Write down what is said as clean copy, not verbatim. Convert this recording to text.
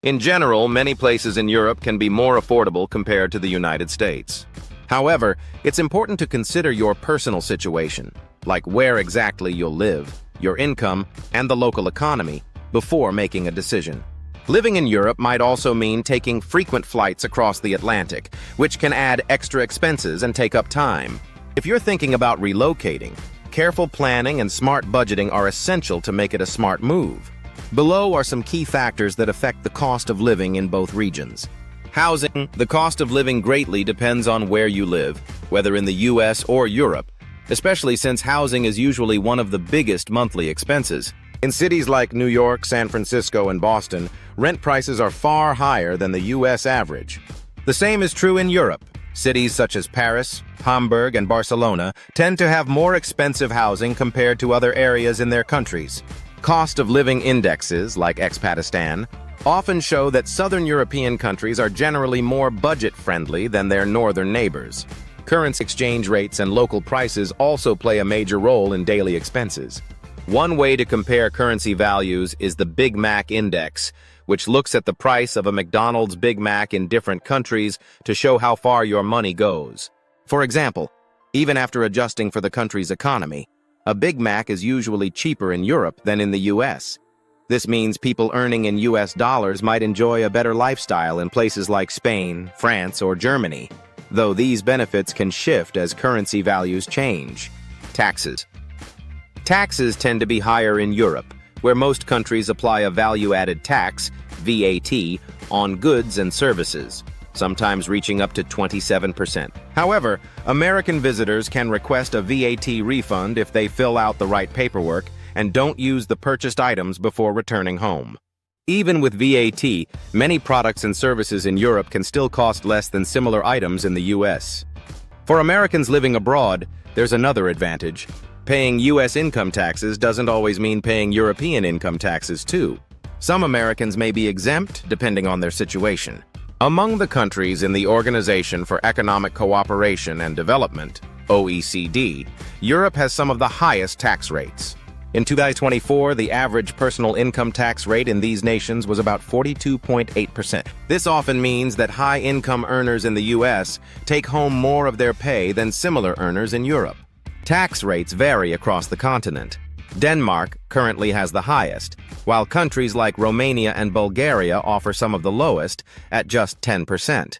In general, many places in Europe can be more affordable compared to the United States. However, it's important to consider your personal situation, like where exactly you'll live, your income, and the local economy, before making a decision. Living in Europe might also mean taking frequent flights across the Atlantic, which can add extra expenses and take up time. If you're thinking about relocating, careful planning and smart budgeting are essential to make it a smart move. Below are some key factors that affect the cost of living in both regions. Housing. The cost of living greatly depends on where you live, whether in the US or Europe, especially since housing is usually one of the biggest monthly expenses. In cities like New York, San Francisco, and Boston, rent prices are far higher than the US average. The same is true in Europe. Cities such as Paris, Hamburg, and Barcelona tend to have more expensive housing compared to other areas in their countries. Cost of living indexes, like Expatistan, often show that Southern European countries are generally more budget-friendly than their northern neighbors. Currency exchange rates and local prices also play a major role in daily expenses. One way to compare currency values is the Big Mac Index, which looks at the price of a McDonald's Big Mac in different countries to show how far your money goes. For example, even after adjusting for the country's economy, a Big Mac is usually cheaper in Europe than in the US. This means people earning in US dollars might enjoy a better lifestyle in places like Spain, France, or Germany, though these benefits can shift as currency values change. Taxes. Taxes tend to be higher in Europe, where most countries apply a value-added tax, VAT, on goods and services, sometimes reaching up to 27%. However, American visitors can request a VAT refund if they fill out the right paperwork and don't use the purchased items before returning home. Even with VAT, many products and services in Europe can still cost less than similar items in the US. For Americans living abroad, there's another advantage. Paying US income taxes doesn't always mean paying European income taxes too. Some Americans may be exempt depending on their situation. Among the countries in the Organization for Economic Cooperation and Development, OECD, Europe has some of the highest tax rates. In 2024, the average personal income tax rate in these nations was about 42.8%. This often means that high-income earners in the US take home more of their pay than similar earners in Europe. Tax rates vary across the continent. Denmark currently has the highest, while countries like Romania and Bulgaria offer some of the lowest, at just 10%.